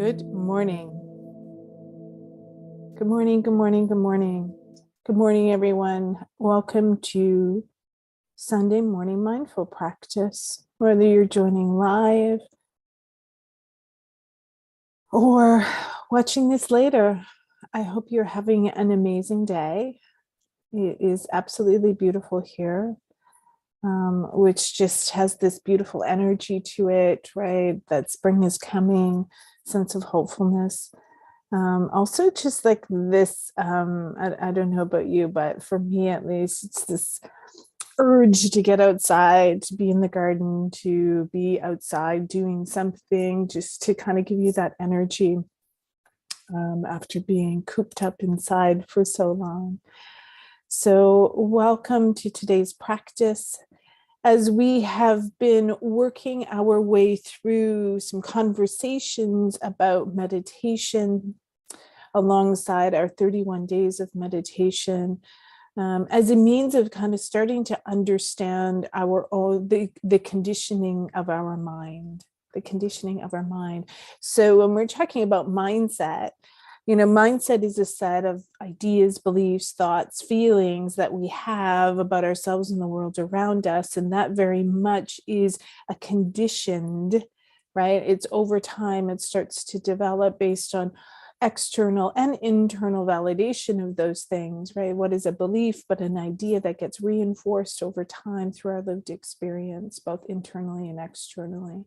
Good morning. Good morning, good morning, good morning. Good morning, everyone. Welcome to Sunday morning mindful practice. Whether you're joining live or watching this later, I hope you're having an amazing day. It is absolutely beautiful here, which just has this beautiful energy to it, right? That spring is coming, sense of hopefulness. Also just like this, I don't know about you, but for me at least, it's this urge to get outside, to be in the garden, to be outside doing something, just to kind of give you that energy after being cooped up inside for so long. So welcome to today's practice. As we have been working our way through some conversations about meditation alongside our 31 days of meditation, as a means of kind of starting to understand the conditioning of our mind, So when we're talking about mindset, mindset is a set of ideas, beliefs, thoughts, feelings that we have about ourselves and the world around us. And that very much is a conditioned, right? It's over time, it starts to develop based on external and internal validation of those things, right? What is a belief but an idea that gets reinforced over time through our lived experience, both internally and externally.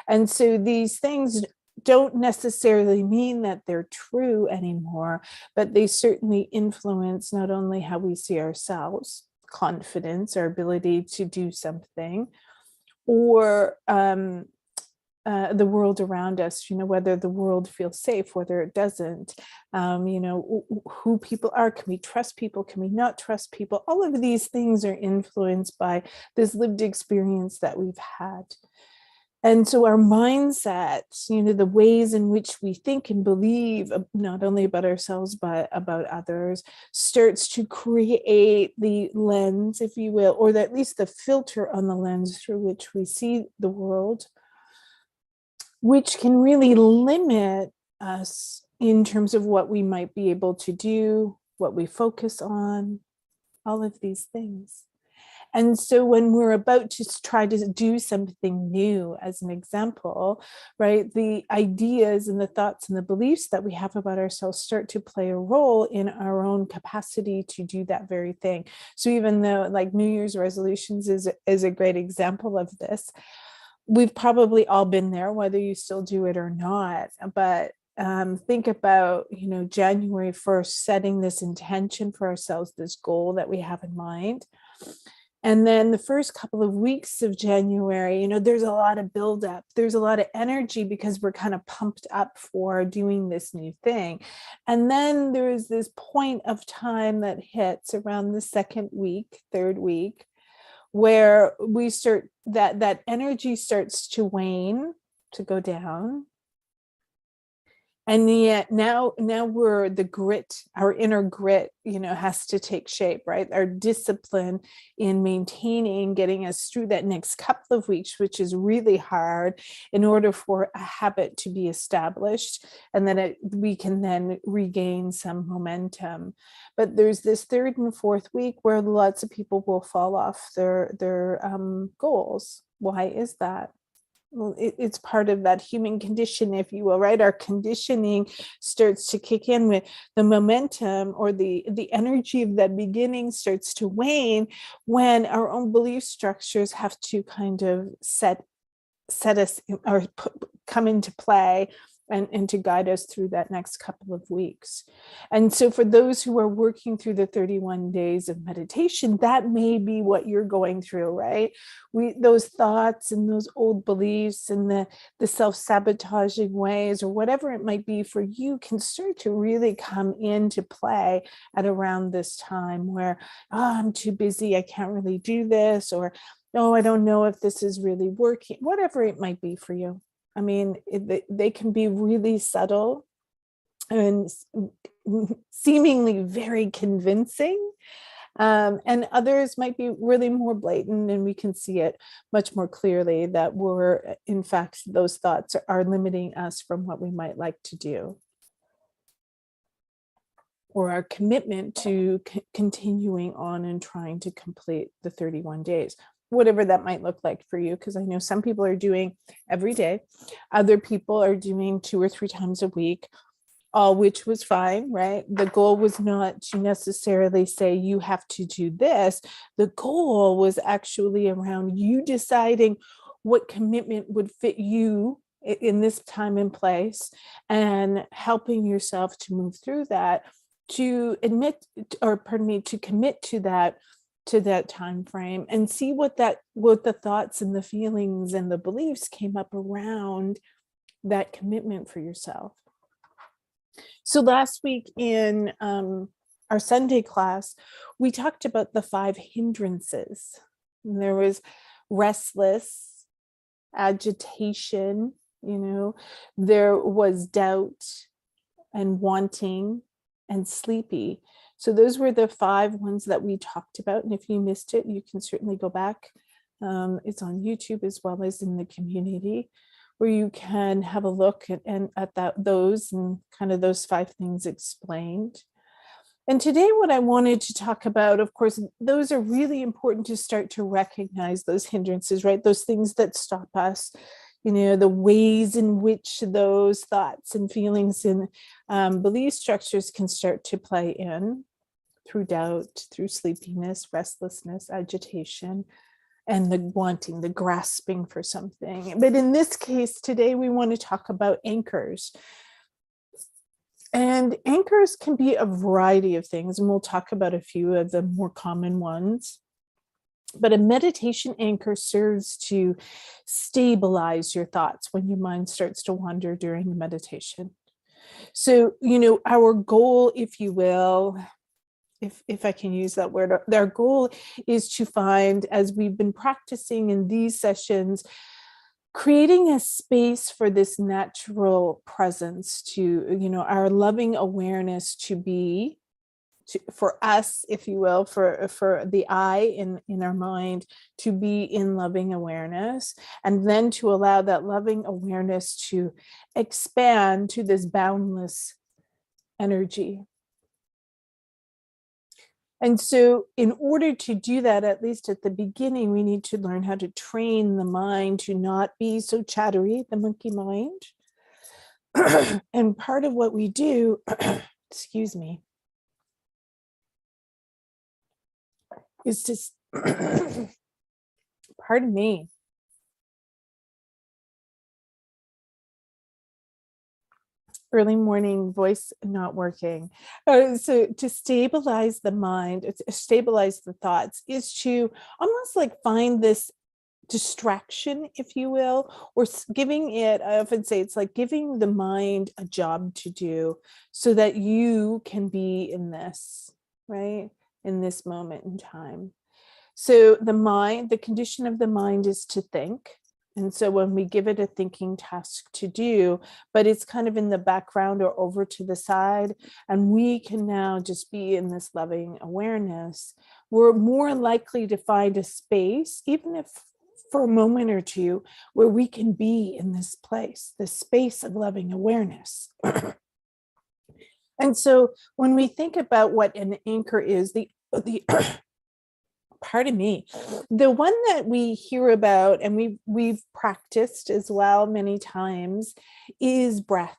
And so these things don't necessarily mean that they're true anymore, but they certainly influence not only how we see ourselves, confidence, our ability to do something, or the world around us, whether the world feels safe, whether it doesn't, who people are, can we trust people, can we not trust people? All of these things are influenced by this lived experience that we've had. And so our mindset, the ways in which we think and believe, not only about ourselves, but about others, starts to create the lens, if you will, or at least the filter on the lens through which we see the world, which can really limit us in terms of what we might be able to do, what we focus on, all of these things. And so when we're about to try to do something new, as an example, right, the ideas and the thoughts and the beliefs that we have about ourselves start to play a role in our own capacity to do that very thing. So even though like New Year's resolutions is a great example of this, we've probably all been there, whether you still do it or not. But think about, January 1st, setting this intention for ourselves, this goal that we have in mind. And then the first couple of weeks of January, there's a lot of buildup. There's a lot of energy because we're kind of pumped up for doing this new thing. And then there's this point of time that hits around the second week, third week, where we start that energy starts to wane, to go down. And yet now we're the grit, our inner grit, has to take shape, right? Our discipline in maintaining, getting us through that next couple of weeks, which is really hard, in order for a habit to be established, and then we can then regain some momentum. But there's this third and fourth week where lots of people will fall off their goals. Why is that? Well, it's part of that human condition, if you will, right? Our conditioning starts to kick in with the momentum, or the energy of that beginning starts to wane when our own belief structures have to kind of set us or come into play and to guide us through that next couple of weeks. And so for those who are working through the 31 days of meditation, that may be what you're going through, right? Those thoughts and those old beliefs and the self-sabotaging ways, or whatever it might be for you, can start to really come into play at around this time, where, I'm too busy, I can't really do this, or, oh, I don't know if this is really working, whatever it might be for you. I mean, they can be really subtle and seemingly very convincing, And others might be really more blatant, and we can see it much more clearly that we're, in fact, those thoughts are limiting us from what we might like to do, or our commitment to continuing on and trying to complete the 31 days, whatever that might look like for you. Because I know some people are doing every day, other people are doing 2 or 3 times a week, all which was fine, right? The goal was not to necessarily say you have to do this. The goal was actually around you deciding what commitment would fit you in this time and place, and helping yourself to move through that, to admit, or pardon me, to commit to that time frame, and see what the thoughts and the feelings and the beliefs came up around that commitment for yourself. So last week in our Sunday class, we talked about the 5 hindrances. And there was restless, agitation, there was doubt and wanting and sleepy. So those were the 5 ones that we talked about. And if you missed it, you can certainly go back. It's on YouTube as well as in the community, where you can have a look at those and kind of those 5 things explained. And today what I wanted to talk about, of course, those are really important to start to recognize those hindrances, right? Those things that stop us, the ways in which those thoughts and feelings and belief structures can start to play in through doubt, through sleepiness, restlessness, agitation, and the wanting, the grasping for something. But in this case today, we want to talk about anchors. And anchors can be a variety of things, and we'll talk about a few of the more common ones. But a meditation anchor serves to stabilize your thoughts when your mind starts to wander during the meditation. So, our goal, if you will, if I can use that word, our goal is to find, as we've been practicing in these sessions, creating a space for this natural presence to, our loving awareness to be, for us, if you will, for the I in our mind to be in loving awareness, and then to allow that loving awareness to expand to this boundless energy. And so in order to do that, at least at the beginning, we need to learn how to train the mind to not be so chattery, the monkey mind. And part of what we do, excuse me, is to, pardon me, early morning voice not working. So to stabilize the mind, stabilize the thoughts, is to almost like find this distraction, if you will, or giving it, I often say it's like giving the mind a job to do so that you can be in this, right? In this moment in time. So the condition of the mind is to think. And so when we give it a thinking task to do, but it's kind of in the background or over to the side, and we can now just be in this loving awareness, we're more likely to find a space, even if for a moment or two, where we can be in this place, this space of loving awareness. And so when we think about what an anchor is, the pardon me, the one that we hear about and we've practiced as well many times is breath.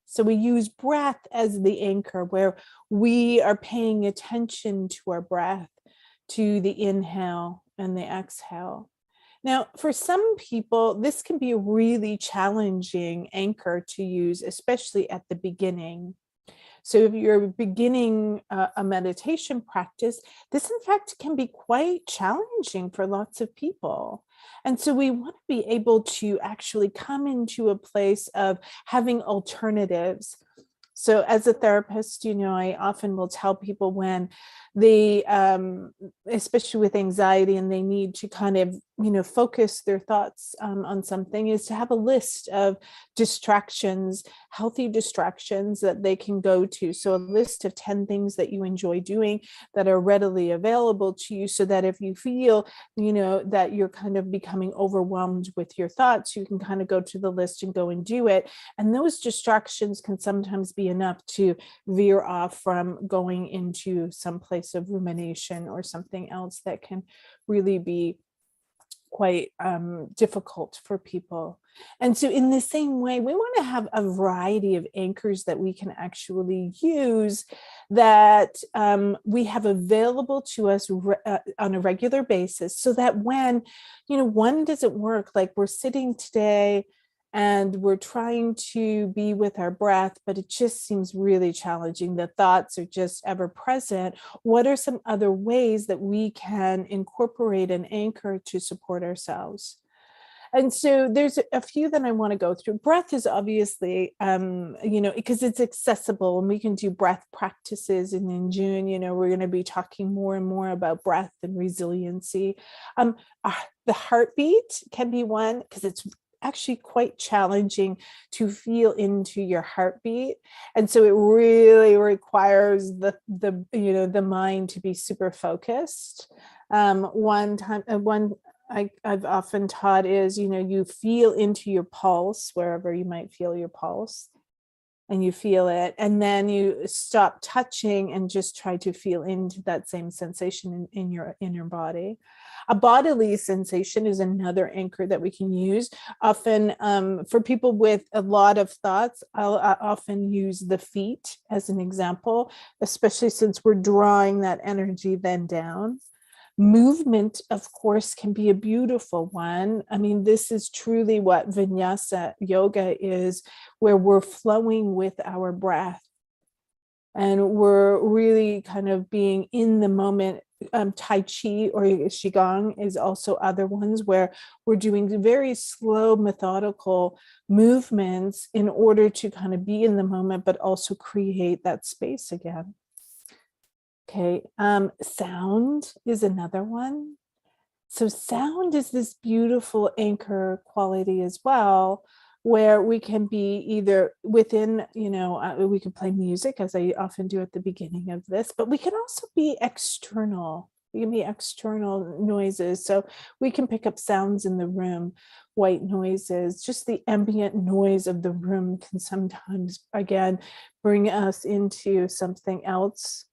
So we use breath as the anchor, where we are paying attention to our breath, to the inhale and the exhale. Now, for some people, this can be a really challenging anchor to use, especially at the beginning. So if you're beginning a meditation practice, this in fact can be quite challenging for lots of people. And so we want to be able to actually come into a place of having alternatives. So as a therapist, I often will tell people when they, especially with anxiety, and they need to kind of, focus their thoughts on something, is to have a list of distractions, healthy distractions that they can go to. So a list of 10 things that you enjoy doing that are readily available to you, so that if you feel, that you're kind of becoming overwhelmed with your thoughts, you can kind of go to the list and go and do it. And those distractions can sometimes be enough to veer off from going into some place of rumination or something else that can really be quite difficult for people. And so in the same way, we want to have a variety of anchors that we can actually use, that we have available to us on a regular basis, so that when, one doesn't work, like we're sitting today and we're trying to be with our breath, but it just seems really challenging. The thoughts are just ever present. What are some other ways that we can incorporate an anchor to support ourselves? And so there's a few that I want to go through. Breath is obviously, because it's accessible, and we can do breath practices. And in June, we're going to be talking more and more about breath and resiliency. The heartbeat can be one, because it's actually quite challenging to feel into your heartbeat, and so it really requires the mind to be super focused. One I've often taught is, you feel into your pulse, wherever you might feel your pulse, and you feel it, and then you stop touching and just try to feel into that same sensation in your inner body. A bodily sensation is another anchor that we can use. Often for people with a lot of thoughts, I'll often use the feet as an example, especially since we're drawing that energy then down. Movement, of course, can be a beautiful one. I mean, this is truly what vinyasa yoga is, where we're flowing with our breath, and we're really kind of being in the moment. Tai Chi or Qigong is also other ones where we're doing very slow, methodical movements in order to kind of be in the moment, but also create that space again. Okay, sound is another one. So sound is this beautiful anchor quality as well, where we can be either within, we can play music, as I often do at the beginning of this, but we can also be external. We can be external noises. So we can pick up sounds in the room, white noises, just the ambient noise of the room can sometimes, again, bring us into something else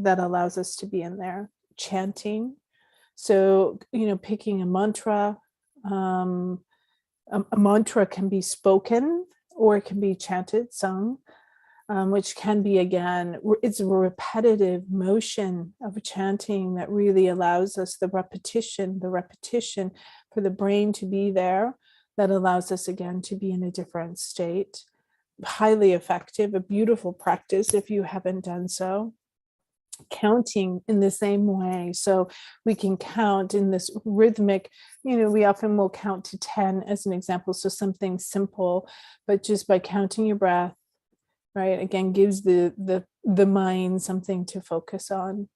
that allows us to be in there. Chanting. So, picking a mantra. A mantra can be spoken, or it can be chanted, sung, which can be, again, it's a repetitive motion of chanting that really allows us the repetition for the brain to be there, that allows us, again, to be in a different state. Highly effective, a beautiful practice if you haven't done so. Counting in the same way. So we can count in this rhythmic, we often will count to 10 as an example. So something simple, but just by counting your breath, right, again, gives the mind something to focus on.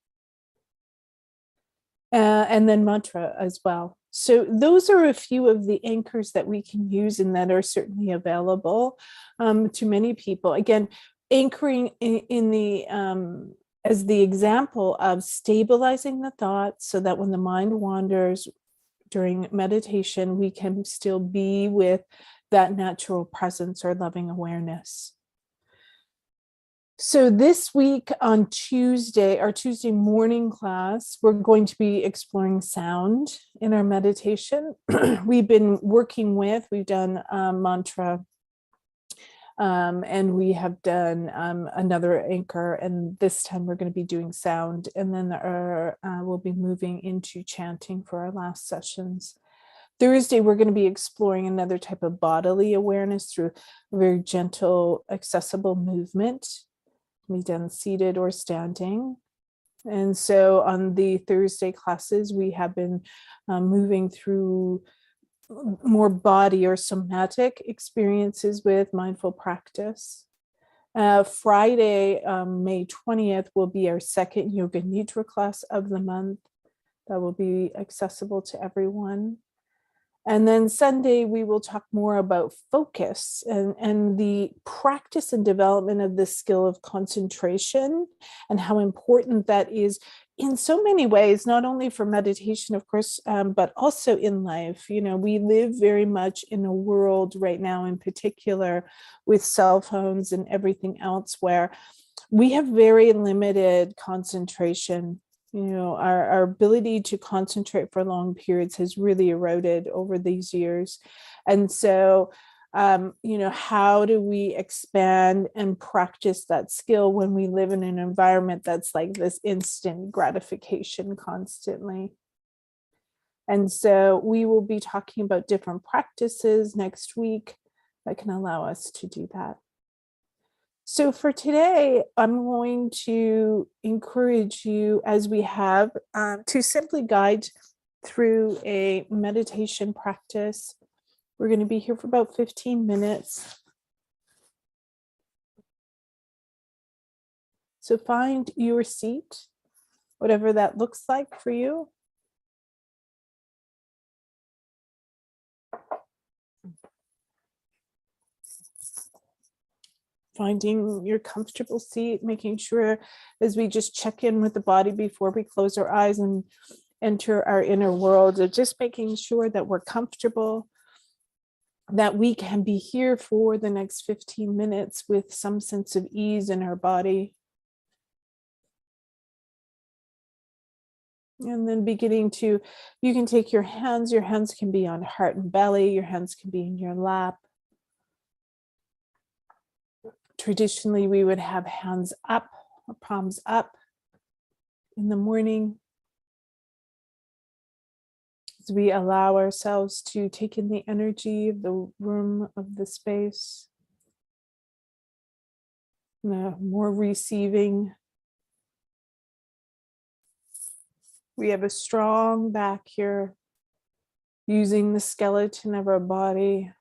And then mantra as well. So those are a few of the anchors that we can use and that are certainly available to many people. Again, anchoring in the as the example of stabilizing the thoughts, so that when the mind wanders during meditation, we can still be with that natural presence or loving awareness. So this week on Tuesday, our Tuesday morning class, we're going to be exploring sound in our meditation. We've done mantra, and we have done another anchor, and this time we're going to be doing sound, and then we'll be moving into chanting for our last sessions. Thursday, we're going to be exploring another type of bodily awareness through a very gentle, accessible movement. It can be done seated or standing. And so on the Thursday classes, we have been moving through more body or somatic experiences with mindful practice. Friday, May 20th, will be our second Yoga Nidra class of the month. That will be accessible to everyone. And then Sunday, we will talk more about focus and the practice and development of the skill of concentration and how important that is in so many ways, not only for meditation, of course, but also in life. You know, we live very much in a world right now, in particular, with cell phones and everything else, where we have very limited concentration. You know, our ability to concentrate for long periods has really eroded over these years. And so, you know, how do we expand and practice that skill when we live in an environment that's like this instant gratification constantly? And so we will be talking about different practices next week that can allow us to do that. So for today, I'm going to encourage you, as we have, to simply guide through a meditation practice. We're going to be here for about 15 minutes. So find your seat, whatever that looks like for you. Finding your comfortable seat, making sure as we just check in with the body before we close our eyes and enter our inner world, of just making sure that we're comfortable, that we can be here for the next 15 minutes with some sense of ease in our body. And then beginning to, you can take your hands can be on heart and belly, your hands can be in your lap. Traditionally, we would have hands up, palms up in the morning, as we allow ourselves to take in the energy of the room, of the space, more receiving. We have a strong back here, using the skeleton of our body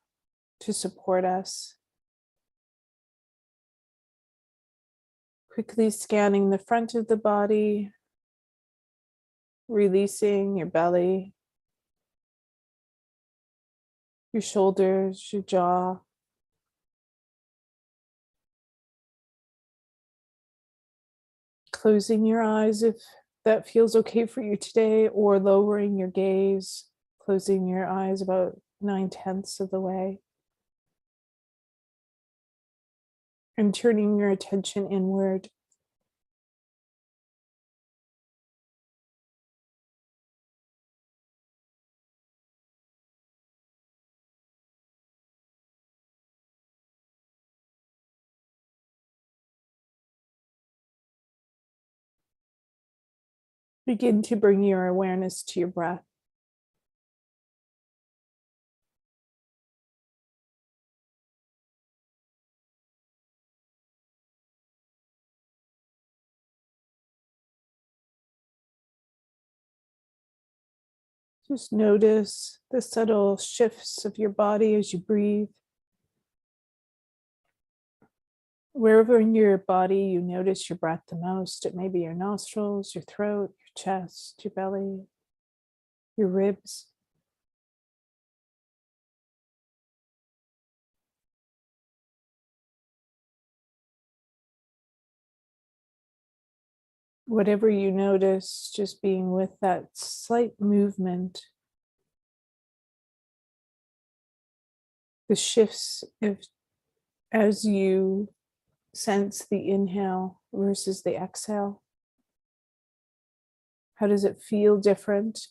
to support us. Quickly scanning the front of the body, releasing your belly, your shoulders, your jaw. Closing your eyes if that feels okay for you today, or lowering your gaze, closing your eyes about 9/10 of the way. And turning your attention inward. Begin to bring your awareness to your breath. Just notice the subtle shifts of your body as you breathe. Wherever in your body you notice your breath the most, it may be your nostrils, your throat, your chest, your belly, your ribs. Whatever you notice, just being with that slight movement, the shifts as you sense the inhale versus the exhale. How does it feel different?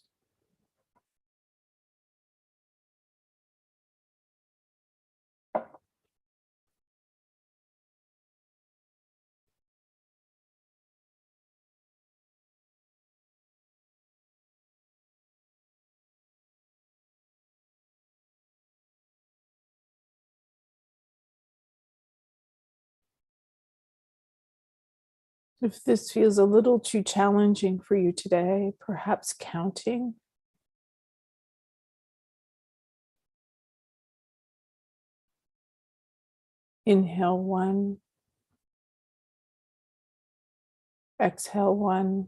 If this feels a little too challenging for you today, perhaps counting. Inhale 1, Exhale 1.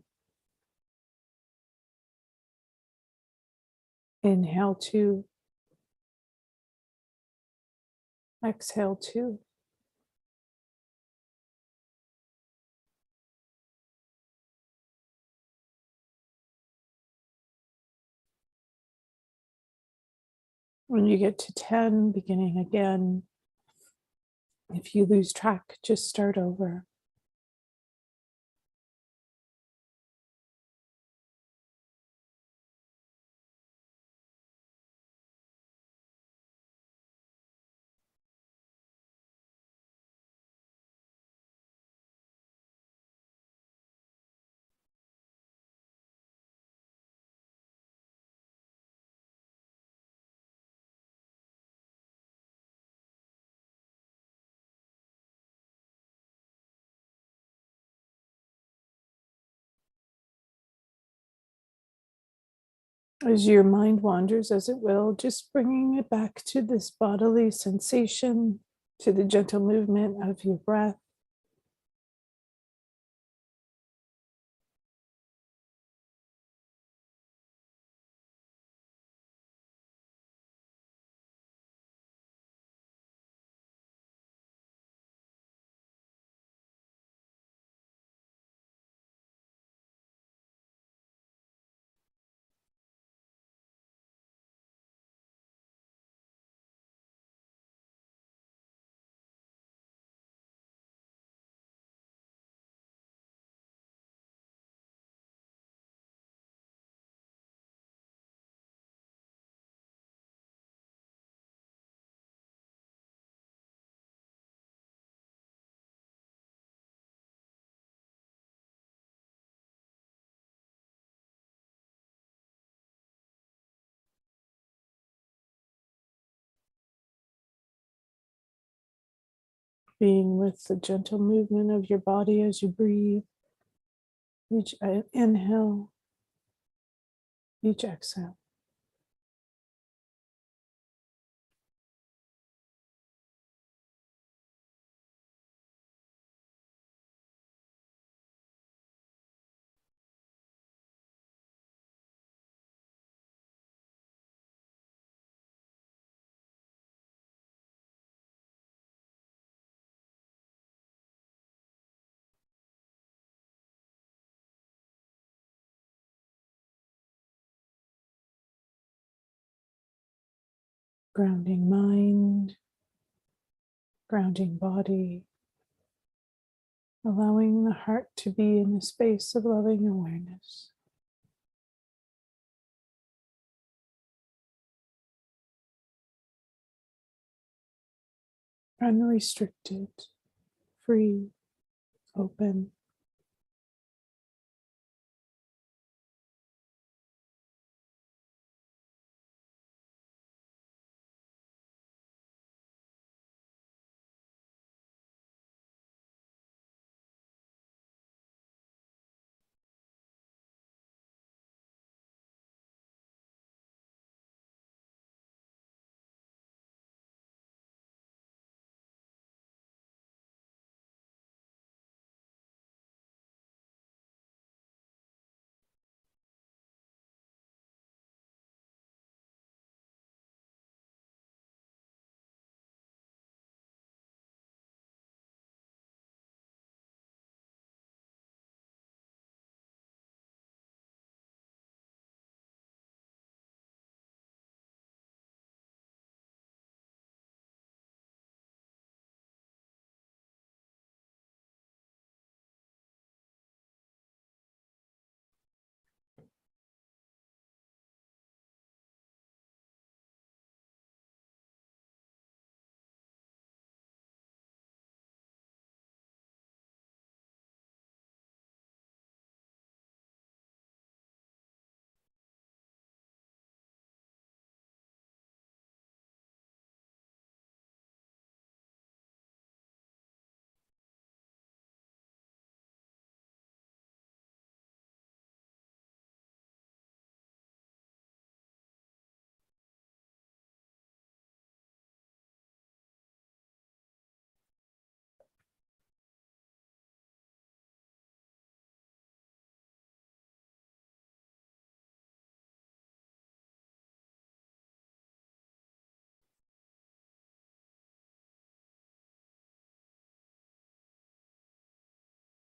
Inhale 2. Exhale 2. When you get to 10, beginning again. If you lose track, just start over. As your mind wanders, as it will, just bringing it back to this bodily sensation, to the gentle movement of your breath. Being with the gentle movement of your body as you breathe, each inhale, each exhale. Grounding mind, grounding body, allowing the heart to be in a space of loving awareness. Unrestricted, free, open.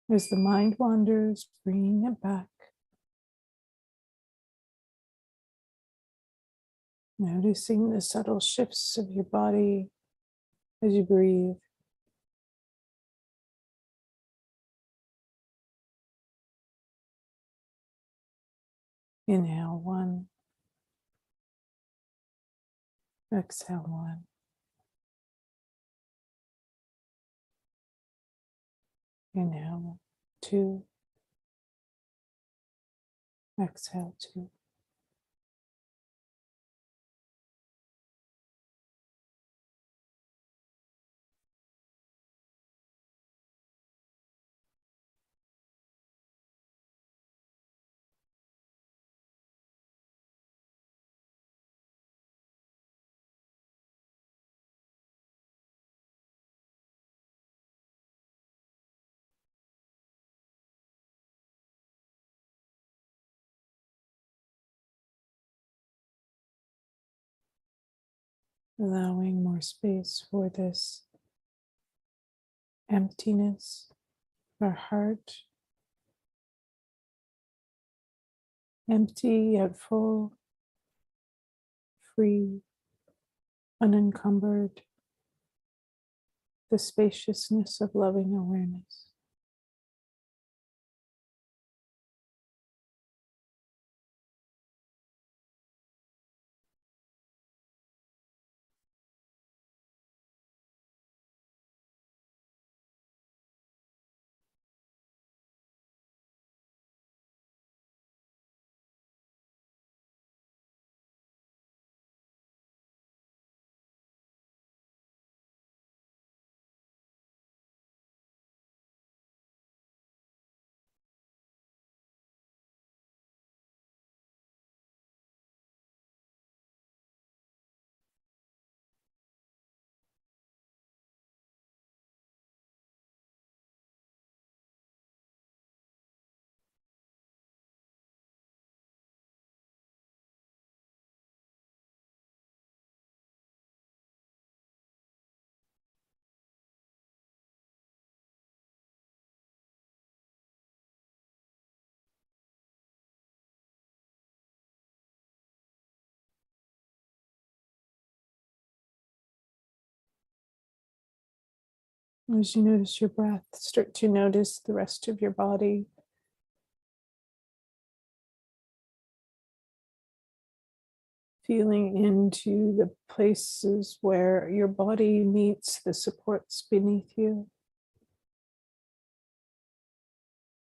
As the mind wanders, bringing it back. Noticing the subtle shifts of your body as you breathe. Inhale 1, exhale 1. Inhale 2, exhale 2. Allowing more space for this emptiness, our heart, empty yet full, free, unencumbered, the spaciousness of loving awareness. As you notice your breath, start to notice the rest of your body. Feeling into the places where your body meets the supports beneath you.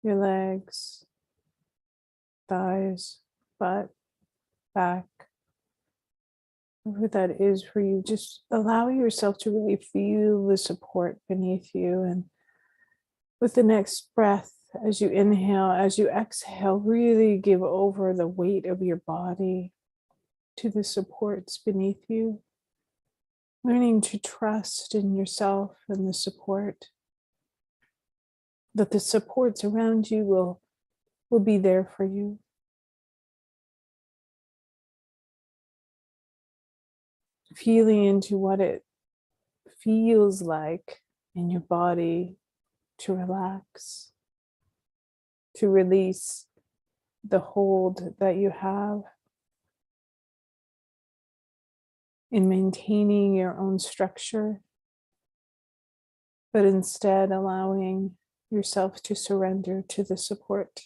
Your legs, thighs, butt, back, whatever that is for you. Just allow yourself to really feel the support beneath you. And with the next breath, as you inhale, as you exhale, really give over the weight of your body to the supports beneath you. Learning to trust in yourself and the support, that the supports around you will be there for you. Feeling into what it feels like in your body to relax, to release the hold that you have in maintaining your own structure, but instead allowing yourself to surrender to the support.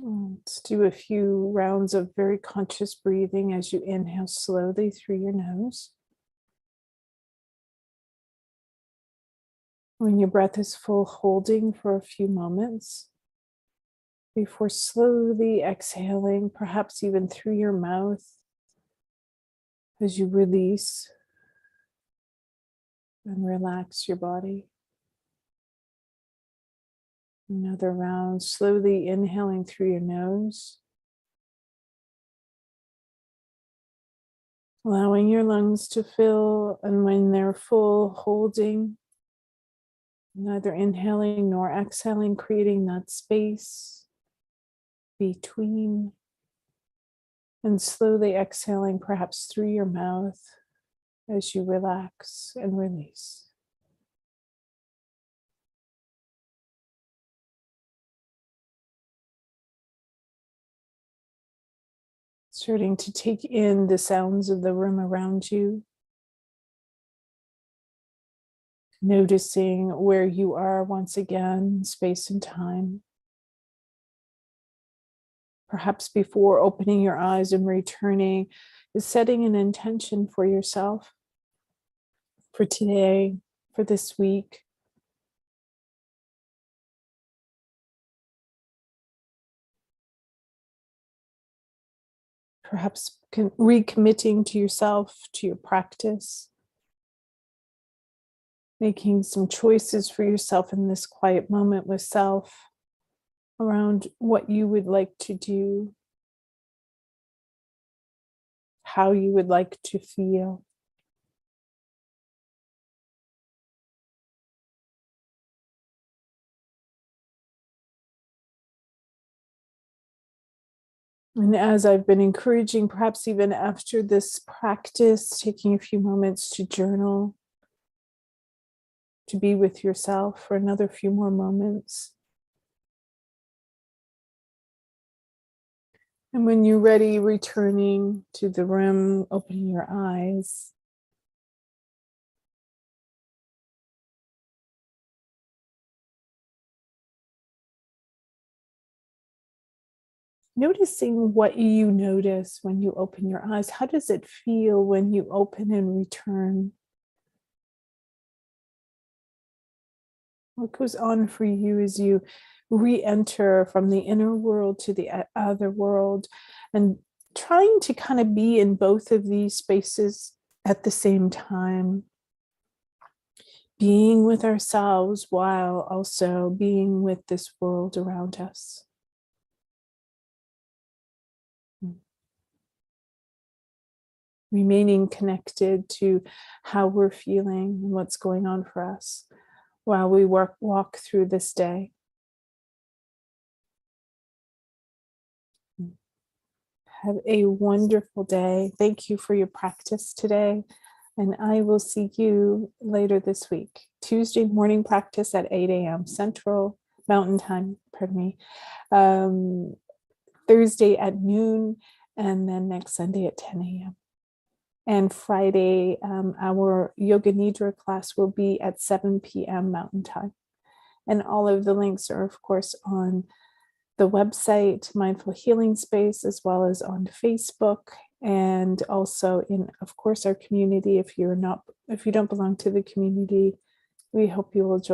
Let's do a few rounds of very conscious breathing as you inhale slowly through your nose. When your breath is full, holding for a few moments before slowly exhaling, perhaps even through your mouth as you release and relax your body. Another round, slowly inhaling through your nose, allowing your lungs to fill, and when they're full, holding neither inhaling nor exhaling, creating that space between, and slowly exhaling, perhaps through your mouth as you relax and release. Starting to take in the sounds of the room around you, noticing where you are once again, space and time. Perhaps before opening your eyes and returning, is setting an intention for yourself, for today, for this week. Perhaps recommitting to yourself, to your practice, making some choices for yourself in this quiet moment with self around what you would like to do, how you would like to feel. And as I've been encouraging, perhaps even after this practice, taking a few moments to journal, to be with yourself for another few more moments. And when you're ready, returning to the room, opening your eyes. Noticing what you notice when you open your eyes. How does it feel when you open and return? What goes on for you as you re-enter from the inner world to the other world, and trying to kind of be in both of these spaces at the same time, being with ourselves while also being with this world around us. Remaining connected to how we're feeling and what's going on for us while we walk through this day. Have a wonderful day. Thank you for your practice today. And I will see you later this week. Tuesday morning practice at 8 a.m. Central Mountain Time, pardon me. Thursday at noon, and then next Sunday at 10 a.m. And Friday, our Yoga Nidra class will be at 7 p.m. Mountain Time. And all of the links are, of course, on the website, Mindful Healing Space, as well as on Facebook, and also in, of course, our community. If you don't belong to the community, we hope you will join.